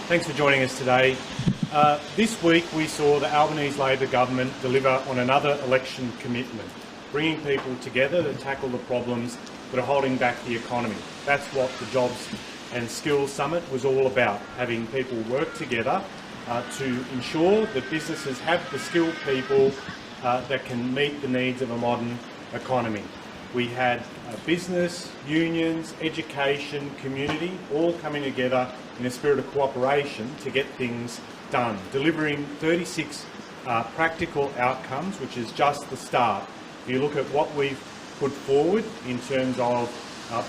Thanks for joining us today. This week we saw the Albanese Labor government deliver on another election commitment, bringing people together to tackle the problems that are holding back the economy. That's what the Jobs and Skills Summit was all about, having people work together to ensure that businesses have the skilled people that can meet the needs of a modern economy. We had business, unions, education, community all coming together in a spirit of cooperation to get things done, delivering 36 practical outcomes, which is just the start. If you look at what we've put forward in terms of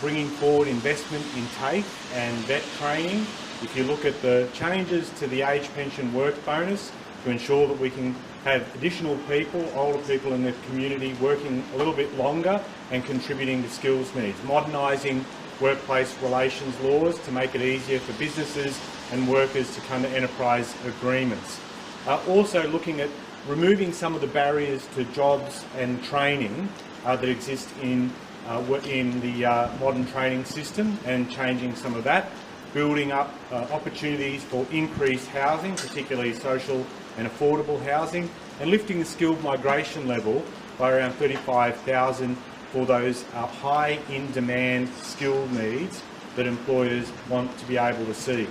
bringing forward investment in TAFE and vet training, if you look at the changes to the age pension work bonus to ensure that we can have additional people, older people in the community working a little bit longer and contributing to skills needs, modernising workplace relations laws to make it easier for businesses and workers to come to enterprise agreements. Also looking at removing some of the barriers to jobs and training that exist in the modern training system and changing some of that, building up opportunities for increased housing, particularly social and affordable housing, and lifting the skilled migration level by around 35,000 for those high in-demand skilled needs that employers want to be able to see.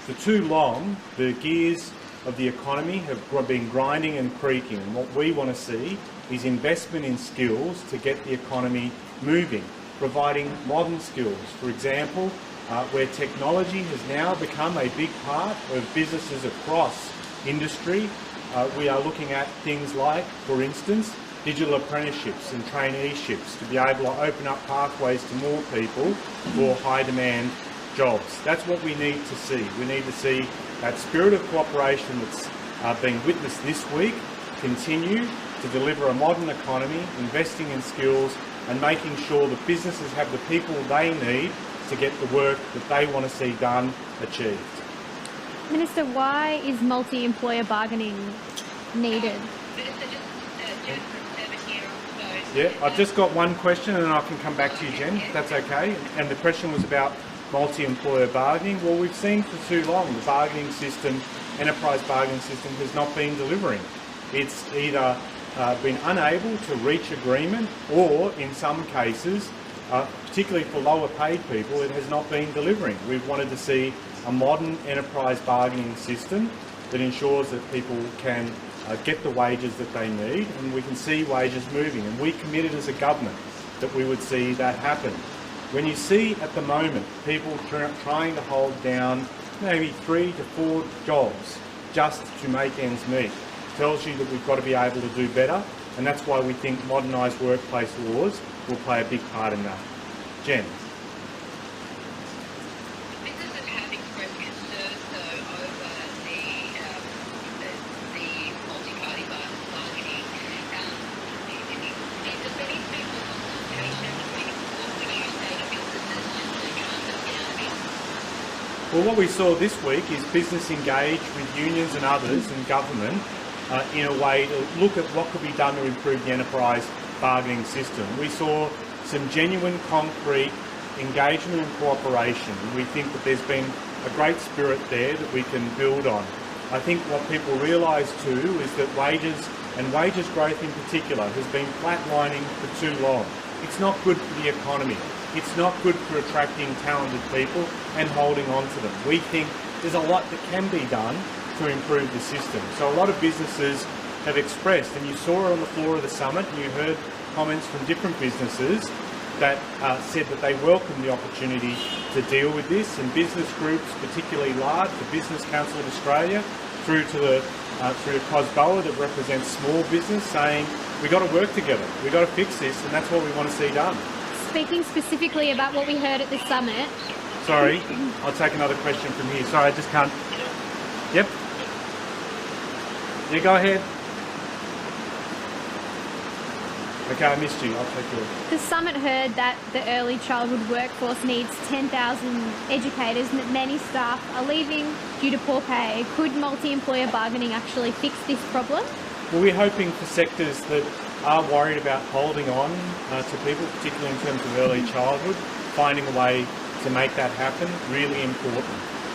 For too long, the gears of the economy have been grinding and creaking, and what we want to see is investment in skills to get the economy moving, providing modern skills. For example, where technology has now become a big part of businesses across industry, we are looking at things like, for instance, digital apprenticeships and traineeships to be able to open up pathways to more people for high demand jobs. That's what we need to see. We need to see that spirit of cooperation that's being witnessed this week continue to deliver a modern economy, investing in skills and making sure that businesses have the people they need to get the work that they want to see done achieved. Minister, why is multi-employer bargaining needed? Yeah, I've just got one question and then I can come back to you, Jen, if that's okay. And the question was about multi-employer bargaining. Well, we've seen for too long the bargaining system, enterprise bargaining system, has not been delivering. It's either been unable to reach agreement or, in some cases, particularly for lower paid people, it has not been delivering. We've wanted to see a modern enterprise bargaining system that ensures that people can get the wages that they need and we can see wages moving. And we committed as a government that we would see that happen. When you see at the moment people trying to hold down maybe 3 to 4 jobs just to make ends meet, tells you that we've got to be able to do better, and that's why we think modernised workplace laws will play a big part in that. Jen. Businesses have expressed concern, though, over the multi-party bargaining. Does any speak for consultation? What would you say to businesses just to calm them down a bit? Well, what we saw this week is business engage with unions and others and government in a way to look at what could be done to improve the enterprise bargaining system. We saw some genuine, concrete engagement and cooperation. We think that there's been a great spirit there that we can build on. I think what people realise too is that wages, and wages growth in particular, has been flatlining for too long. It's not good for the economy. It's not good for attracting talented people and holding on to them. We think there's a lot that can be done to improve the system. So a lot of businesses have expressed, and you saw it on the floor of the summit, and you heard comments from different businesses that said that they welcome the opportunity to deal with this, and business groups, particularly large, the Business Council of Australia, through to COSBOA that represents small business, saying we've got to work together, we've got to fix this, and that's what we want to see done. Speaking specifically about what we heard at this summit. Sorry, I'll take another question from here. Sorry, I just can't. Yep. Yeah, go ahead. Okay, I missed you. I'll take yours. The summit heard that the early childhood workforce needs 10,000 educators and that many staff are leaving due to poor pay. Could multi-employer bargaining actually fix this problem? Well, we're hoping for sectors that are worried about holding on to people, particularly in terms of early childhood, finding a way to make that happen, really important.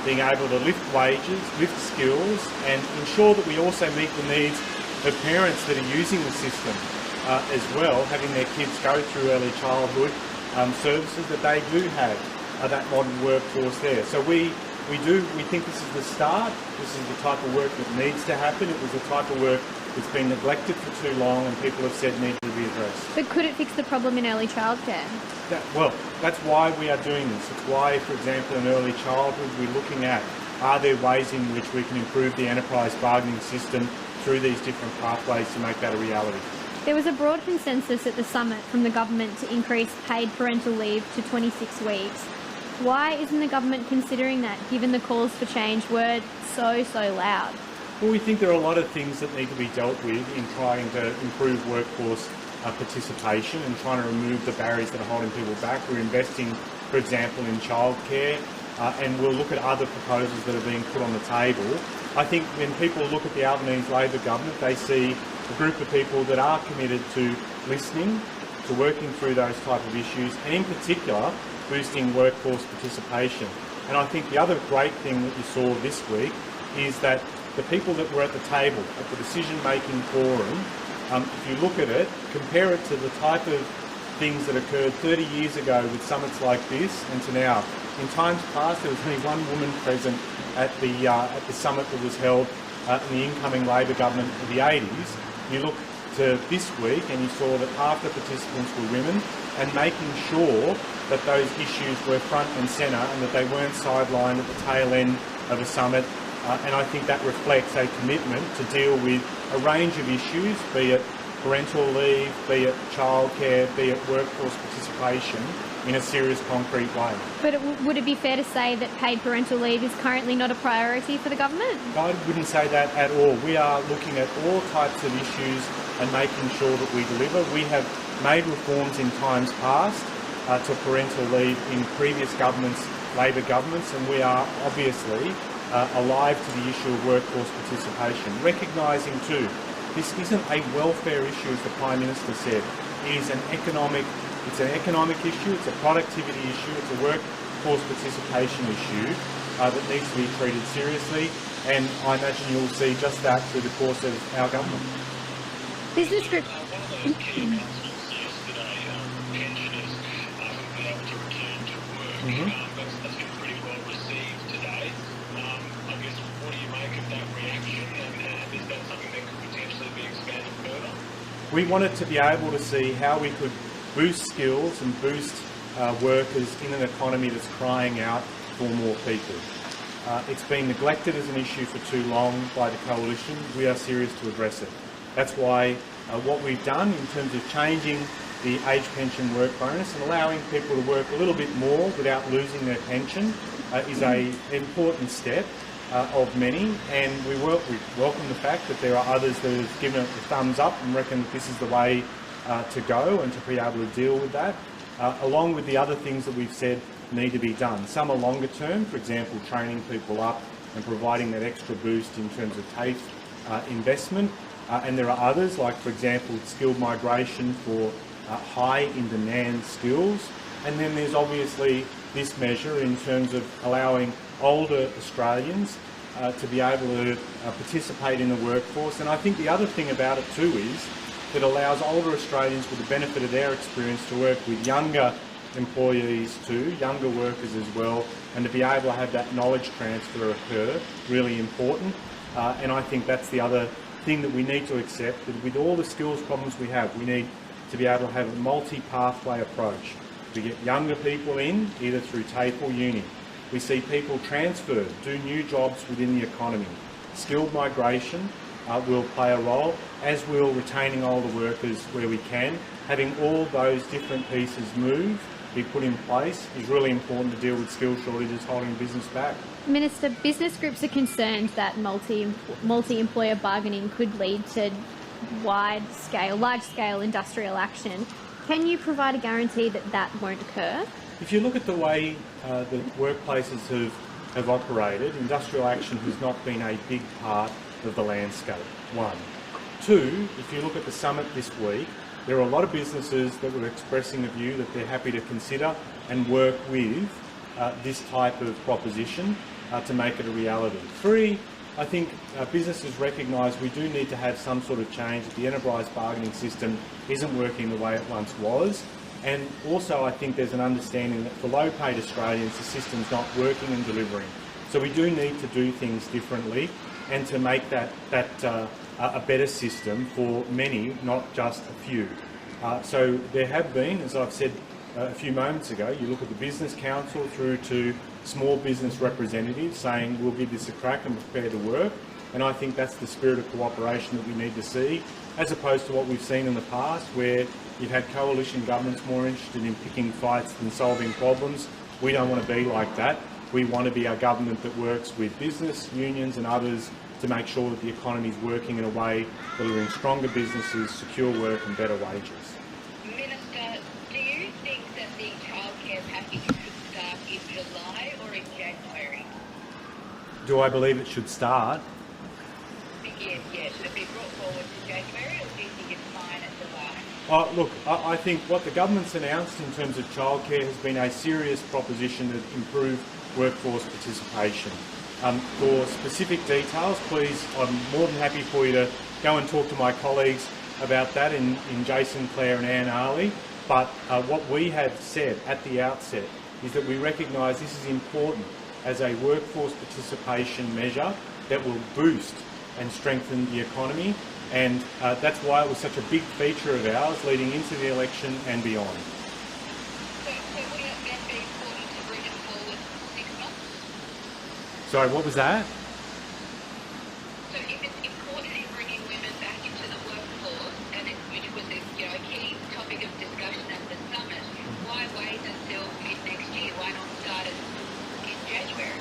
being able to lift wages, lift skills, and ensure that we also meet the needs of parents that are using the system as well, having their kids go through early childhood services that they do have that modern workforce there. So we think this is the start. This is the type of work that needs to happen. It was the type of work that's been neglected for too long and people have said needs to be addressed. But could it fix the problem in early childcare? That's why we are doing this. It's why, for example, in early childhood, we're looking at, are there ways in which we can improve the enterprise bargaining system through these different pathways to make that a reality. There was a broad consensus at the summit from the government to increase paid parental leave to 26 weeks. Why isn't the government considering that, given the calls for change were so loud? Well, we think there are a lot of things that need to be dealt with in trying to improve workforce participation and trying to remove the barriers that are holding people back. We're investing, for example, in childcare, and we'll look at other proposals that are being put on the table. I think when people look at the Albanese Labor government, they see a group of people that are committed to listening, to working through those type of issues, and in particular, boosting workforce participation. And I think the other great thing that you saw this week is that the people that were at the table, at the decision-making forum, if you look at it, compare it to the type of things that occurred 30 years ago with summits like this and to now. In times past, there was only one woman present at the summit that was held in the incoming Labor government of the 80s. You look to this week and you saw that half the participants were women, and making sure that those issues were front and centre and that they weren't sidelined at the tail end of a summit. And I think that reflects a commitment to deal with a range of issues, be it parental leave, be it childcare, be it workforce participation, in a serious, concrete way. But would it be fair to say that paid parental leave is currently not a priority for the government? I wouldn't say that at all. We are looking at all types of issues and making sure that we deliver. We have made reforms in times past to parental leave in previous governments, Labor governments, and we are obviously alive to the issue of workforce participation, recognising too, this isn't a welfare issue, as the Prime Minister said. It is an economic issue, it's a productivity issue, it's a workforce participation issue that needs to be treated seriously, and I imagine you'll see just that through the course of our government. Business group. One of those key announcements yesterday, pensioners will be able to return to work. That's been pretty well received today. I guess, what do you make of that reaction, and is that something that could potentially be expanded further? We wanted to be able to see how we could boost skills and boost workers in an economy that's crying out for more people. It's been neglected as an issue for too long by the Coalition. We are serious to address it. That's why what we've done in terms of changing the age pension work bonus and allowing people to work a little bit more without losing their pension is an important step of many, and we welcome the fact that there are others that have given it the thumbs up and reckon that this is the way to go and to be able to deal with that, along with the other things that we've said need to be done. Some are longer term, for example, training people up and providing that extra boost in terms of TAFE investment, and there are others, like, for example, skilled migration for high in demand skills, and then there's obviously this measure in terms of allowing older Australians to be able to participate in the workforce. And I think the other thing about it too is that it allows older Australians, with the benefit of their experience, to work with younger employees too, younger workers as well, and to be able to have that knowledge transfer occur, really important. And I think that's the other thing that we need to accept, that with all the skills problems we have, we need to be able to have a multi-pathway approach. We get younger people in, either through TAFE or uni. We see people transfer, do new jobs within the economy. Skilled migration will play a role, as will retaining older workers where we can. Having all those different pieces move, be put in place, is really important to deal with skill shortages holding business back. Minister, business groups are concerned that multi-employer bargaining could lead to large-scale industrial action. Can you provide a guarantee that that won't occur? If you look at the way the workplaces have operated, industrial action has not been a big part of the landscape, one. Two, if you look at the summit this week, there are a lot of businesses that were expressing the view that they're happy to consider and work with this type of proposition. to make it a reality. 3, I think businesses recognise we do need to have some sort of change. The enterprise bargaining system isn't working the way it once was. And also I think there's an understanding that for low-paid Australians the system's not working and delivering. So we do need to do things differently and to make that a better system for many, not just a few. So there have been, as I've said a few moments ago, you look at the Business Council through to small business representatives saying we'll give this a crack and prepare to work, and I think that's the spirit of cooperation that we need to see, as opposed to what we've seen in the past where you've had coalition governments more interested in picking fights than solving problems. We don't want to be like that. We want to be a government that works with business, unions and others to make sure that the economy is working in a way delivering stronger businesses, secure work and better wages. Minister, do you think that the childcare package should start in July or in January? Do I believe it should start? Yes. Should it be brought forward to January, or do you think it's fine at July? Look, I think what the government's announced in terms of childcare has been a serious proposition to improve workforce participation. For specific details, please, I'm more than happy for you to go and talk to my colleagues about that in Jason, Claire and Anne Arley. But what we have said at the outset is that we recognise this is important as a workforce participation measure that will boost and strengthen the economy, and that's why it was such a big feature of ours leading into the election and beyond. So would it then be important to bring it forward 6 months? Sorry, what was that? So if it's important in bringing women back into the workforce, and which was a key topic of discussion at the summit, why wait until mid next year? Why not start it in January?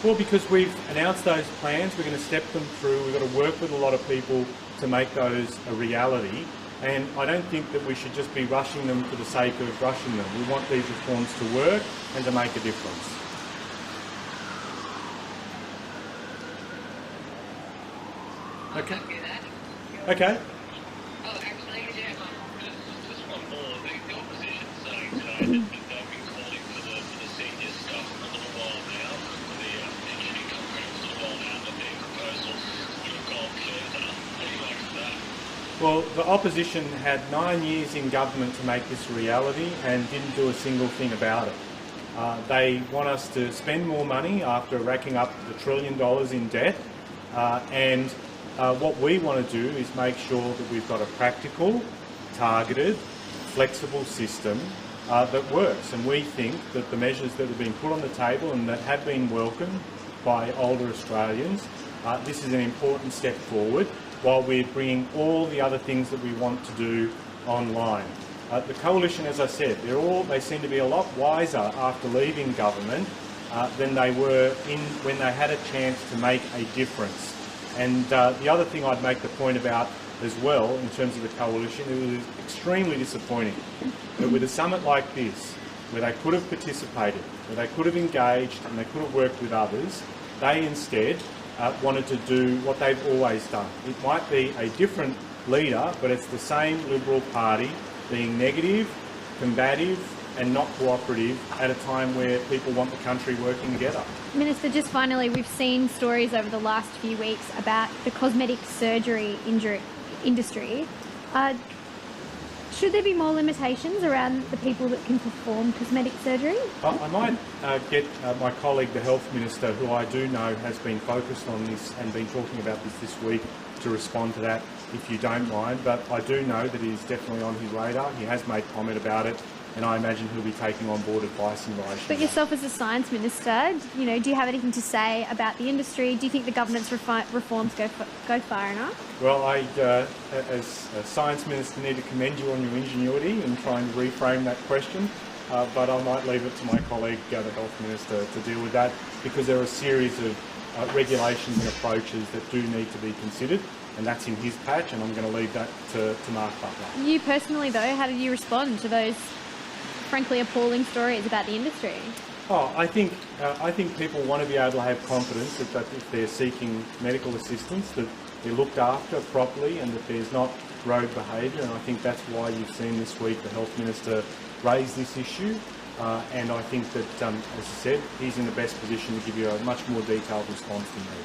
Well, because we've announced those plans, we're going to step them through, we've got to work with a lot of people to make those a reality, and I don't think that we should just be rushing them for the sake of rushing them. We want these reforms to work and to make a difference. Okay. Okay. Oh, actually, we do have one. Just one more. The opposition saying today that they've been calling for the senior stuff for a little while now, for the pension income credit for a little while now, but their proposal would have gone further. What do you make of that? Well, the opposition had 9 years in government to make this a reality and didn't do a single thing about it. They want us to spend more money after racking up $1 trillion in debt, and what we want to do is make sure that we've got a practical, targeted, flexible system that works. And we think that the measures that have been put on the table and that have been welcomed by older Australians, this is an important step forward while we're bringing all the other things that we want to do online. The coalition, as I said, they seem to be a lot wiser after leaving government than they were when they had a chance to make a difference. And the other thing I'd make the point about as well, in terms of the coalition, it was extremely disappointing that with a summit like this, where they could have participated, where they could have engaged and they could have worked with others, they instead wanted to do what they've always done. It might be a different leader, but it's the same Liberal Party being negative, combative and not cooperative at a time where people want the country working together. Minister, just finally, we've seen stories over the last few weeks about the cosmetic surgery industry. Should there be more limitations around the people that can perform cosmetic surgery? I might get my colleague, the Health Minister, who I do know has been focused on this and been talking about this week, to respond to that, if you don't mind. But I do know that it is definitely on his radar. He has made comment about it, and I imagine he'll be taking on board advice in relation to But that. yourself as a science minister, do you have anything to say about the industry? Do you think the government's reforms go far enough? Well, I, as a science minister, need to commend you on your ingenuity in trying to reframe that question, but I might leave it to my colleague, the Health Minister, to deal with that, because there are a series of regulations and approaches that do need to be considered, and that's in his patch, and I'm going to leave that to Mark Butler. You personally, though, how did you respond to those frankly appalling stories about the industry? I think people want to be able to have confidence that if they're seeking medical assistance, that they're looked after properly and that there's not rogue behaviour, and I think that's why you've seen this week the Health Minister raise this issue. and I think that, as I said, he's in the best position to give you a much more detailed response than me.